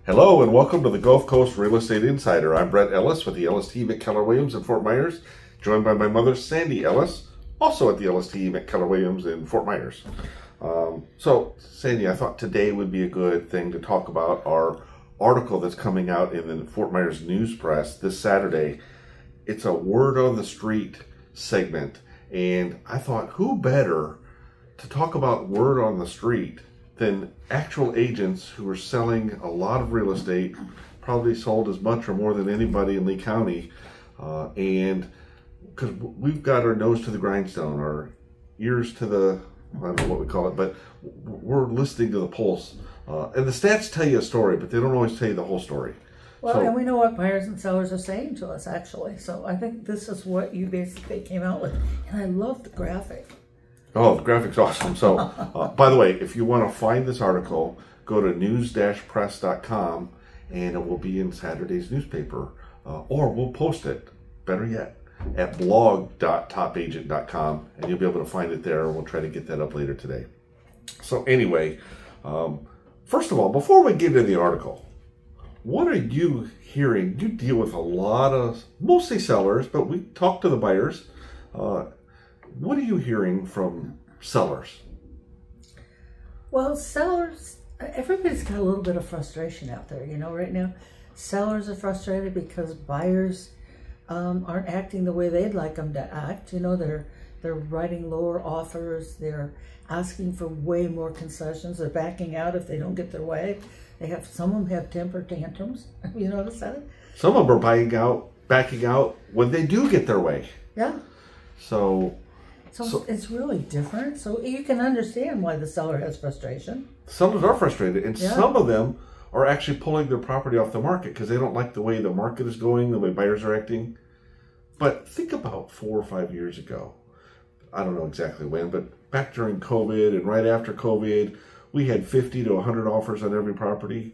Hello and welcome to the Gulf Coast Real Estate Insider. I'm Brett Ellis with the Ellis team at Keller Williams in Fort Myers, joined by my mother, Sandy Ellis, also at the Ellis team at Keller Williams in Fort Myers. So, Sandy, I thought today would be a good thing to talk about our article that's coming out in the Fort Myers News Press this Saturday. It's a word on the street segment, and I thought, who better to talk about word on the street than actual agents who are selling a lot of real estate, probably sold as much or more than anybody in Lee County, and because we've got our nose to the grindstone, our ears to the, I don't know what we call it, but we're listening to the pulse. And the stats tell you a story, but they don't always tell you the whole story. Well, and we know what buyers and sellers are saying to us, actually. So I think this is what you basically came out with. And I love the graphic. Oh, the graphic's awesome. So, by the way, if you want to find this article, go to news-press.com, and it will be in Saturday's newspaper. Or we'll post it, better yet, at blog.topagent.com, and you'll be able to find it there. We'll try to get that up later today. So anyway, first of all, before we get into the article, what are you hearing? You deal with a lot of, mostly sellers, but we talk to the buyers. What are you hearing from sellers? Well, sellers, everybody's got a little bit of frustration out there, you know, right now. Sellers are frustrated because buyers aren't acting the way they'd like them to act. You know, they're writing lower offers. They're asking for way more concessions. They're backing out if they don't get their way. Some of them have temper tantrums. Have you noticed that? Some of them are backing out when they do get their way. Yeah. So it's really different. So you can understand why the seller has frustration. Sellers are frustrated, and some of them are actually pulling their property off the market because they don't like the way the market is going, the way buyers are acting. But think about 4 or 5 years ago. I don't know exactly when, but back during COVID and right after COVID, we had 50 to 100 offers on every property.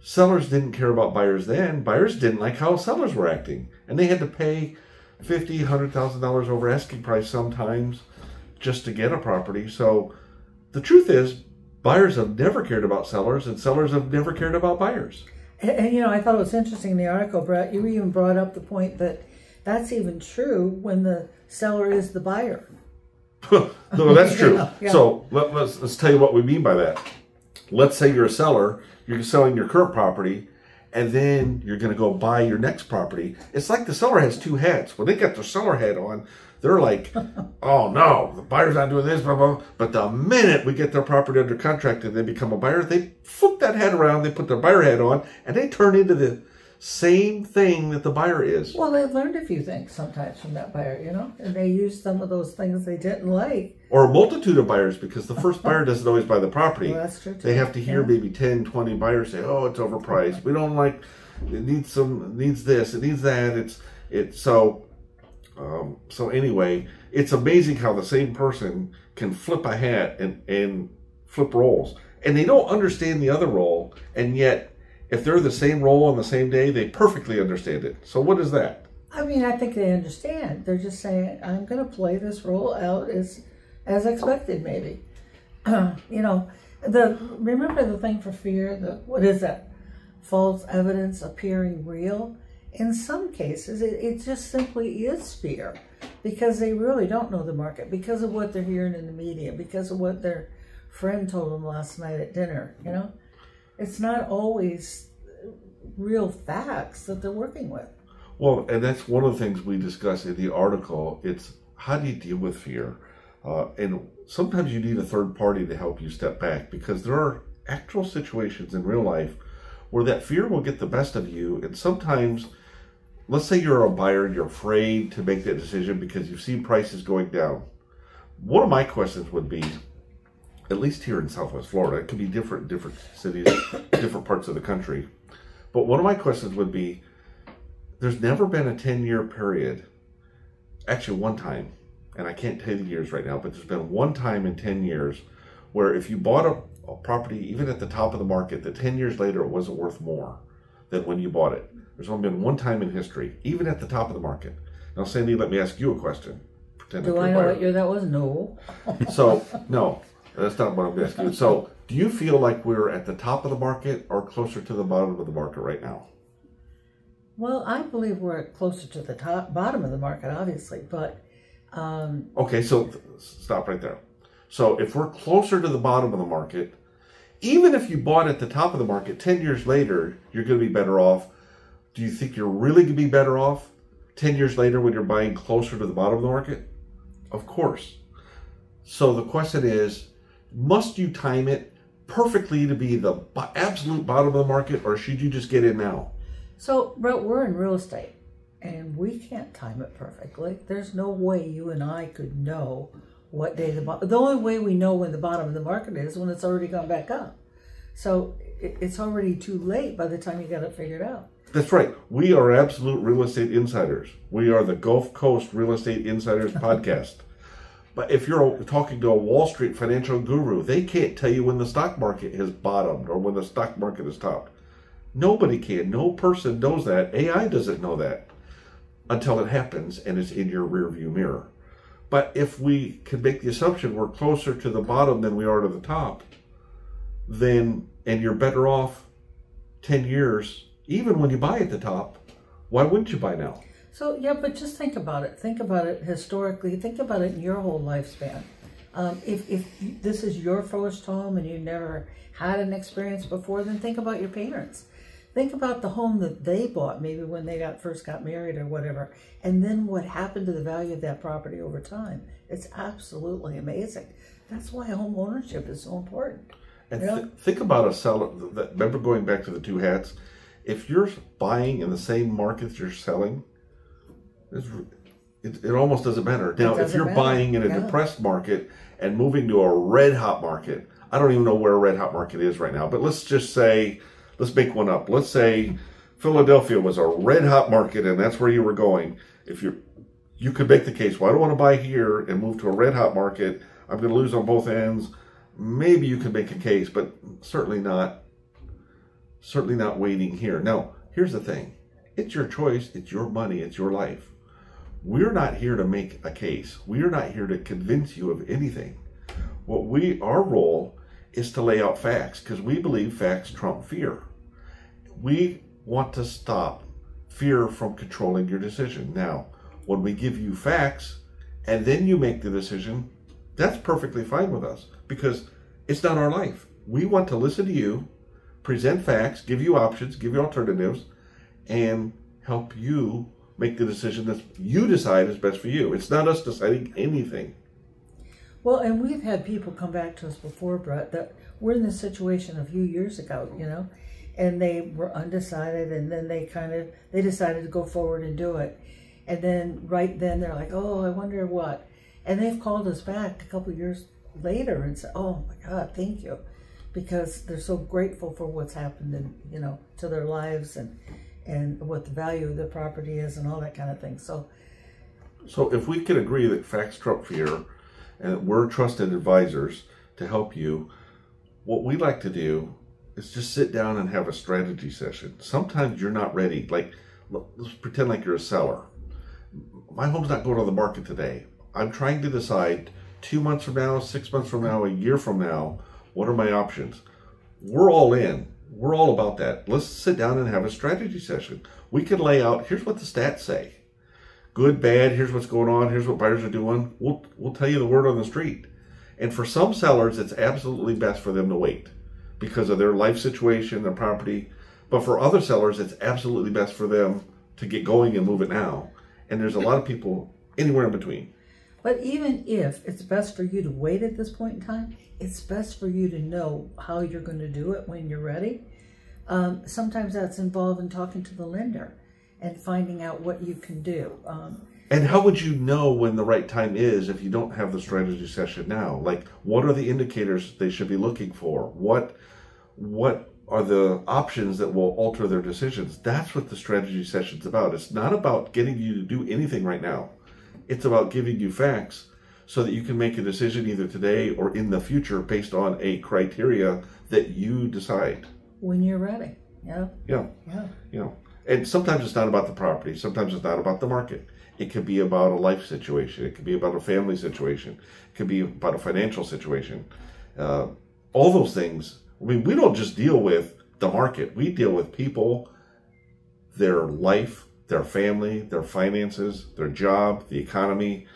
Sellers didn't care about buyers then. Buyers didn't like how sellers were acting, and they had to pay $50,000, $100,000 over asking price sometimes just to get a property. So the truth is, buyers have never cared about sellers, and sellers have never cared about buyers. And you know, I thought it was interesting in the article, Brett, you even brought up the point that that's even true when the seller is the buyer. No, that's true. Yeah. So let's tell you what we mean by that. Let's say you're a seller, you're selling your current property, and then you're going to go buy your next property. It's like the seller has two hats. When they got their seller hat on, they're like, oh no, the buyer's not doing this, blah, blah. But the minute we get their property under contract and they become a buyer, they flip that hat around, they put their buyer hat on, and they turn into the same thing that the buyer is. Well, they've learned a few things sometimes from that buyer, you know, and they use some of those things they didn't like. Or a multitude of buyers, because the first buyer doesn't always buy the property. Well, that's true too. They have to hear maybe 10, 20 buyers say, oh, it's overpriced. We don't like, it needs this, it needs that. So anyway, it's amazing how the same person can flip a hat and flip roles. And they don't understand the other role, and yet if they're the same role on the same day, they perfectly understand it. So what is that? I mean, I think they understand. They're just saying, I'm going to play this role out as expected, maybe. You know, remember the thing for fear, what is that? False evidence appearing real. In some cases, it just simply is fear because they really don't know the market, because of what they're hearing in the media, because of what their friend told them last night at dinner, you know? It's not always real facts that they're working with. Well, and that's one of the things we discuss in the article. It's how do you deal with fear? And sometimes you need a third party to help you step back, because there are actual situations in real life where that fear will get the best of you. And sometimes, let's say you're a buyer and you're afraid to make that decision because you've seen prices going down. One of my questions would be, at least here in Southwest Florida, it could be different cities, different parts of the country. But one of my questions would be, there's never been a 10-year period, actually one time, and I can't tell you the years right now, but there's been one time in 10 years where if you bought a property, even at the top of the market, that 10 years later it wasn't worth more than when you bought it. There's only been one time in history, even at the top of the market. Now, Sandy, let me ask you a question. Do I know what year that was? No. So, no. That's not what I'm asking. So, do you feel like we're at the top of the market or closer to the bottom of the market right now? Well, I believe we're closer to the bottom of the market, obviously, but... Okay, so stop right there. So if we're closer to the bottom of the market, even if you bought at the top of the market, 10 years later, you're going to be better off. Do you think you're really going to be better off 10 years later when you're buying closer to the bottom of the market? Of course. So the question is, must you time it perfectly to be the absolute bottom of the market, or should you just get in now? So, Brett, we're in real estate, and we can't time it perfectly. There's no way you and I could know what day the only way we know when the bottom of the market is when it's already gone back up. So it's already too late by the time you got it figured out. That's right. We are absolute real estate insiders. We are the Gulf Coast Real Estate Insiders podcast. But if you're talking to a Wall Street financial guru, they can't tell you when the stock market has bottomed or when the stock market is topped. Nobody can. No person knows that. AI doesn't know that until it happens and it's in your rearview mirror. But if we can make the assumption we're closer to the bottom than we are to the top, then, and you're better off 10 years, even when you buy at the top, why wouldn't you buy now? So, yeah, but just think about it. Think about it historically. Think about it in your whole lifespan. If this is your first home and you never had an experience before, then think about your parents. Think about the home that they bought, maybe when they first got married or whatever, and then what happened to the value of that property over time. It's absolutely amazing. That's why home ownership is so important. And think about a seller. Remember going back to the two hats? If you're buying in the same market you're selling, it almost doesn't matter. Now, if you're buying in a depressed market and moving to a red hot market, I don't even know where a red hot market is right now, but let's just say, let's make one up. Let's say Philadelphia was a red hot market and that's where you were going. If you could make the case, well, I don't want to buy here and move to a red hot market. I'm going to lose on both ends. Maybe you could make a case, but certainly not waiting here. Now, here's the thing. It's your choice. It's your money. It's your life. We're not here to make a case. We are not here to convince you of anything. Our role is to lay out facts, because we believe facts trump fear. We want to stop fear from controlling your decision. Now, when we give you facts and then you make the decision, that's perfectly fine with us, because it's not our life. We want to listen to you, present facts, give you options, give you alternatives, and help you make the decision that you decide is best for you. It's not us deciding anything. Well, and we've had people come back to us before, Brett, that were in this situation a few years ago, and they were undecided, and then they decided to go forward and do it. And then right then they're like, oh, I wonder what. And they've called us back a couple of years later and said, oh my God, thank you. Because they're so grateful for what's happened in, to their lives and what the value of the property is and all that kind of thing. So if we can agree that facts trump fear and that we're trusted advisors to help you, what we like to do is just sit down and have a strategy session. Sometimes you're not ready. Like, let's pretend like you're a seller. My home's not going on the market today. I'm trying to decide 2 months from now, 6 months from now, a year from now, what are my options? We're all in. We're all about that. Let's sit down and have a strategy session. We can lay out, here's what the stats say. Good, bad, here's what's going on, here's what buyers are doing. We'll tell you the word on the street. And for some sellers, it's absolutely best for them to wait because of their life situation, their property. But for other sellers, it's absolutely best for them to get going and move it now. And there's a lot of people anywhere in between. But even if it's best for you to wait at this point in time, it's best for you to know how you're going to do it when you're ready. Sometimes that's involved in talking to the lender and finding out what you can do. And how would you know when the right time is if you don't have the strategy session now? Like, what are the indicators they should be looking for? What are the options that will alter their decisions? That's what the strategy session's about. It's not about getting you to do anything right now. It's about giving you facts so that you can make a decision either today or in the future based on a criteria that you decide. When you're ready. Yeah. And sometimes it's not about the property. Sometimes it's not about the market. It could be about a life situation. It could be about a family situation. It could be about a financial situation. all those things. I mean, we don't just deal with the market. We deal with people, their life, their family, their finances, their job, the economy,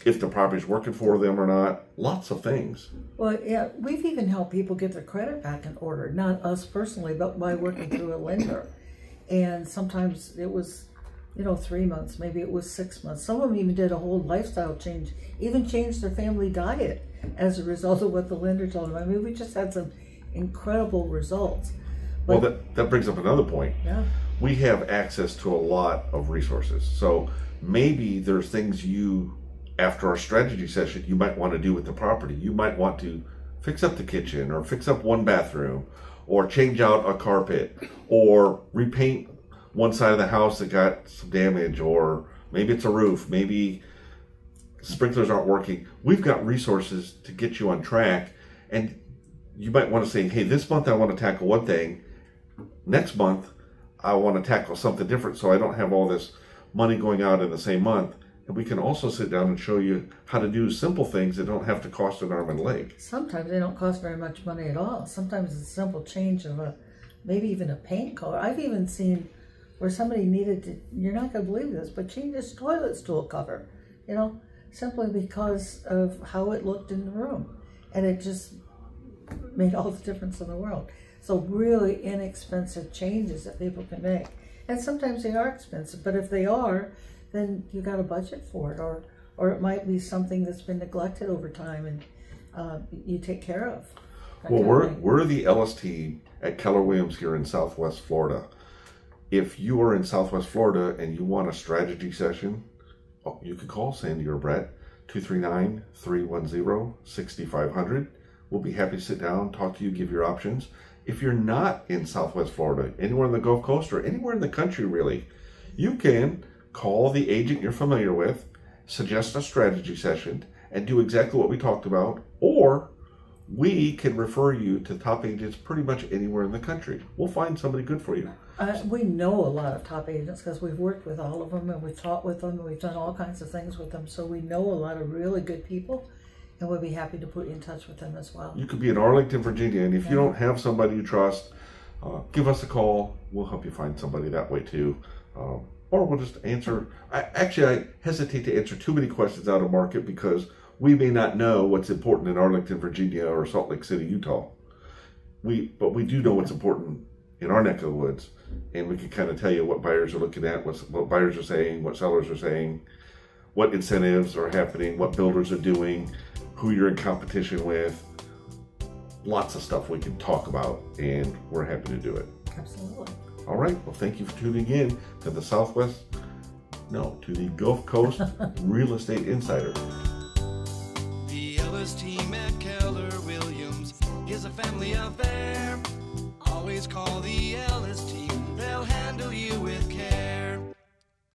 if the property's working for them or not, lots of things. Well, yeah, we've even helped people get their credit back in order, not us personally, but by working through a lender. And sometimes it was, 3 months, maybe it was 6 months. Some of them even did a whole lifestyle change, even changed their family diet as a result of what the lender told them. I mean, we just had some incredible results. But, well, that brings up another point. Yeah. We have access to a lot of resources. So maybe there's things after our strategy session, you might want to do with the property. You might want to fix up the kitchen or fix up one bathroom or change out a carpet or repaint one side of the house that got some damage, or maybe it's a roof, maybe sprinklers aren't working. We've got resources to get you on track, and you might want to say, hey, this month I want to tackle one thing. Next month, I want to tackle something different so I don't have all this money going out in the same month. And we can also sit down and show you how to do simple things that don't have to cost an arm and a leg. Sometimes they don't cost very much money at all. Sometimes it's a simple change of maybe even a paint color. I've even seen where somebody needed to, you're not going to believe this, but change this toilet stool cover, simply because of how it looked in the room. And it just made all the difference in the world. So really inexpensive changes that people can make. And sometimes they are expensive, but if they are, then you got a budget for it, or it might be something that's been neglected over time and you take care of. Well, we're the LST at Keller Williams here in Southwest Florida. If you are in Southwest Florida and you want a strategy session, you could call Sandy or Brett, 239-310-6500. We'll be happy to sit down, talk to you, give your options. If you're not in Southwest Florida, anywhere in the Gulf Coast or anywhere in the country really, you can call the agent you're familiar with, suggest a strategy session, and do exactly what we talked about, or we can refer you to top agents pretty much anywhere in the country. We'll find somebody good for you. We know a lot of top agents because we've worked with all of them and we've taught with them and we've done all kinds of things with them. So we know a lot of really good people, and we'll be happy to put you in touch with them as well. You could be in Arlington, Virginia, and if you don't have somebody you trust, give us a call. We'll help you find somebody that way too. Or we'll just answer. I hesitate to answer too many questions out of market because we may not know what's important in Arlington, Virginia, or Salt Lake City, Utah. But we do know what's important in our neck of the woods, and we can kind of tell you what buyers are looking at, what buyers are saying, what sellers are saying, what incentives are happening, what builders are doing, who you're in competition with. Lots of stuff we can talk about, and we're happy to do it. Absolutely. All right. Well, thank you for tuning in to the Gulf Coast Real Estate Insider. The LST at Keller Williams is a family affair.